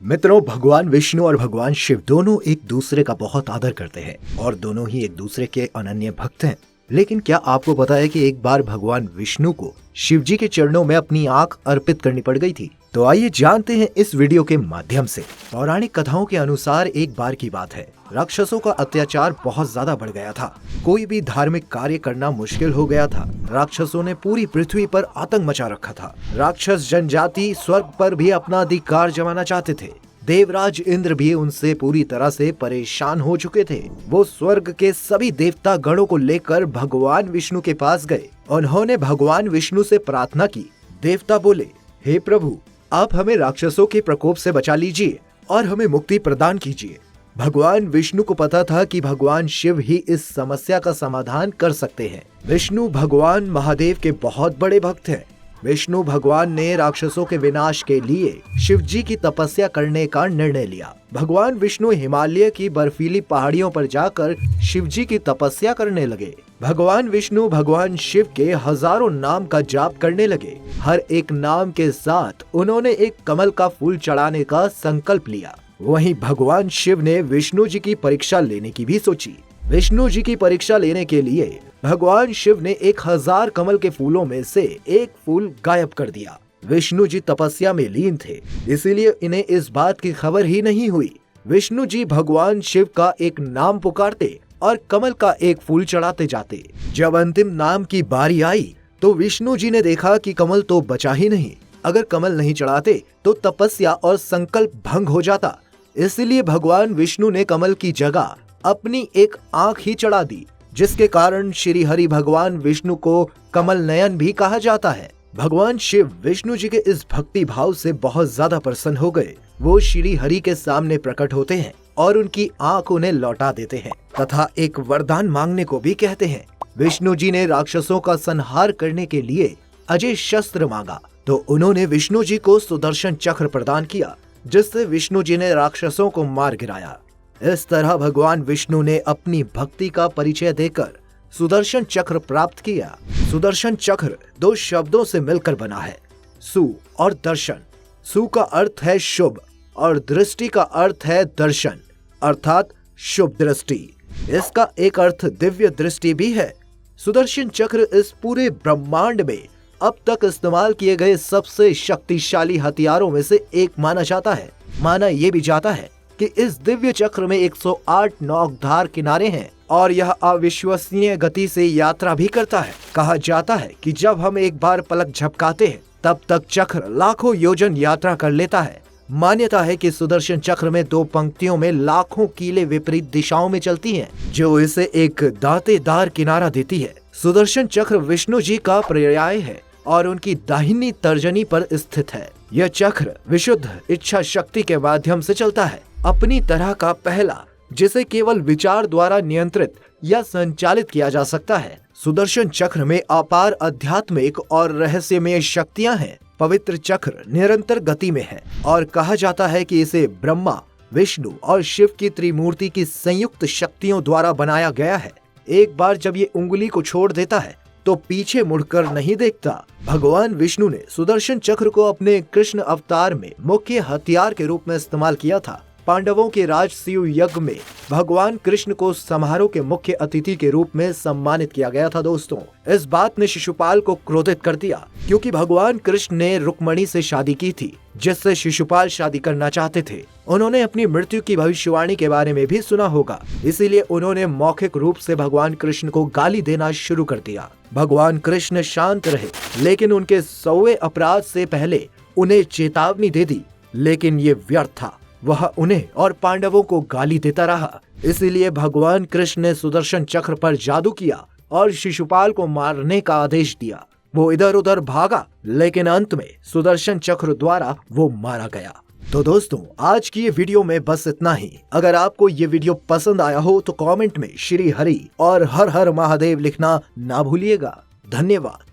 मित्रों, भगवान विष्णु और भगवान शिव दोनों एक दूसरे का बहुत आदर करते हैं और दोनों ही एक दूसरे के अनन्य भक्त हैं। लेकिन क्या आपको पता है कि एक बार भगवान विष्णु को शिव जी के चरणों में अपनी आंख अर्पित करनी पड़ गई थी? तो आइए जानते हैं इस वीडियो के माध्यम से। पौराणिक कथाओं के अनुसार एक बार की बात है, राक्षसों का अत्याचार बहुत ज्यादा बढ़ गया था। कोई भी धार्मिक कार्य करना मुश्किल हो गया था। राक्षसों ने पूरी पृथ्वी पर आतंक मचा रखा था। राक्षस जनजाति स्वर्ग पर भी अपना अधिकार जमाना चाहते थे। देवराज इंद्र भी उनसे पूरी तरह से परेशान हो चुके थे। वो स्वर्ग के सभी देवता गणों को लेकर भगवान विष्णु के पास गए। उन्होंने भगवान विष्णु से प्रार्थना की। देवता बोले, हे प्रभु, आप हमें राक्षसों के प्रकोप से बचा लीजिए और हमें मुक्ति प्रदान कीजिए। भगवान विष्णु को पता था कि भगवान शिव ही इस समस्या का समाधान कर सकते हैं। विष्णु भगवान महादेव के बहुत बड़े भक्त हैं। विष्णु भगवान ने राक्षसों के विनाश के लिए शिव जी की तपस्या करने का निर्णय लिया। भगवान विष्णु हिमालय की बर्फीली पहाड़ियों पर जाकर शिव जी की तपस्या करने लगे। भगवान विष्णु भगवान शिव के हजारों नाम का जाप करने लगे। हर एक नाम के साथ उन्होंने एक कमल का फूल चढ़ाने का संकल्प लिया। वहीं भगवान शिव ने विष्णु जी की परीक्षा लेने की भी सोची। विष्णु जी की परीक्षा लेने के लिए भगवान शिव ने 1000 कमल के फूलों में से एक फूल गायब कर दिया। विष्णु जी तपस्या में लीन थे, इसीलिए इन्हें इस बात की खबर ही नहीं हुई। विष्णु जी भगवान शिव का एक नाम पुकारते और कमल का एक फूल चढ़ाते जाते। जब अंतिम नाम की बारी आई तो विष्णु जी ने देखा कि कमल तो बचा ही नहीं। अगर कमल नहीं चढ़ाते तो तपस्या और संकल्प भंग हो जाता। इसलिए भगवान विष्णु ने कमल की जगह अपनी एक आंख ही चढ़ा दी, जिसके कारण श्री हरि भगवान विष्णु को कमल नयन भी कहा जाता है। भगवान शिव विष्णु जी के इस भक्ति भाव से बहुत ज्यादा प्रसन्न हो गए। वो श्री हरि के सामने प्रकट होते हैं और उनकी आंख उन्हें लौटा देते हैं तथा एक वरदान मांगने को भी कहते हैं। विष्णु जी ने राक्षसों का संहार करने के लिए अजय शस्त्र मांगा तो उन्होंने विष्णु जी को सुदर्शन चक्र प्रदान किया, जिससे विष्णु जी ने राक्षसों को मार गिराया। इस तरह भगवान विष्णु ने अपनी भक्ति का परिचय देकर सुदर्शन चक्र प्राप्त किया। सुदर्शन चक्र 2 शब्दों से मिलकर बना है, सु और दर्शन। सु का अर्थ है शुभ और दृष्टि का अर्थ है दर्शन, अर्थात शुभ दृष्टि। इसका एक अर्थ दिव्य दृष्टि भी है। सुदर्शन चक्र इस पूरे ब्रह्मांड में अब तक इस्तेमाल किए गए सबसे शक्तिशाली हथियारों में से एक माना जाता है। माना यह भी जाता है कि इस दिव्य चक्र में 108 नोकधार किनारे हैं और यह अविश्वसनीय गति से यात्रा भी करता है। कहा जाता है कि जब हम एक बार पलक झपकाते हैं तब तक चक्र लाखों योजन यात्रा कर लेता है। मान्यता है कि सुदर्शन चक्र में 2 पंक्तियों में लाखों कीलें विपरीत दिशाओं में चलती हैं, जो इसे एक दांतेदार किनारा देती है। सुदर्शन चक्र विष्णु जी का पर्याय है और उनकी दाहिनी तर्जनी पर स्थित है। यह चक्र विशुद्ध इच्छा शक्ति के माध्यम से चलता है, अपनी तरह का पहला, जिसे केवल विचार द्वारा नियंत्रित या संचालित किया जा सकता है। सुदर्शन चक्र में अपार आध्यात्मिक और रहस्यमय शक्तियां हैं। पवित्र चक्र निरंतर गति में है और कहा जाता है कि इसे ब्रह्मा, विष्णु और शिव की त्रिमूर्ति की संयुक्त शक्तियों द्वारा बनाया गया है। एक बार जब ये उंगली को छोड़ देता है तो पीछे मुड़कर नहीं देखता। भगवान विष्णु ने सुदर्शन चक्र को अपने कृष्ण अवतार में मुख्य हथियार के रूप में इस्तेमाल किया था। पांडवों के राजसूय यज्ञ में भगवान कृष्ण को समारोह के मुख्य अतिथि के रूप में सम्मानित किया गया था। दोस्तों, इस बात ने शिशुपाल को क्रोधित कर दिया, क्योंकि भगवान कृष्ण ने रुक्मणी से शादी की थी, जिससे शिशुपाल शादी करना चाहते थे। उन्होंने अपनी मृत्यु की भविष्यवाणी के बारे में भी सुना होगा, इसीलिए उन्होंने मौखिक रूप से भगवान कृष्ण को गाली देना शुरू कर दिया। भगवान कृष्ण शांत रहे, लेकिन उनके 100वें अपराध से पहले उन्हें चेतावनी दे दी, लेकिन ये व्यर्थ था। वह उन्हें और पांडवों को गाली देता रहा। इसीलिए भगवान कृष्ण ने सुदर्शन चक्र पर जादू किया और शिशुपाल को मारने का आदेश दिया। वो इधर उधर भागा, लेकिन अंत में सुदर्शन चक्र द्वारा वो मारा गया। तो दोस्तों, आज की ये वीडियो में बस इतना ही। अगर आपको ये वीडियो पसंद आया हो तो कमेंट में श्री हरि और हर हर महादेव लिखना ना भूलिएगा। धन्यवाद।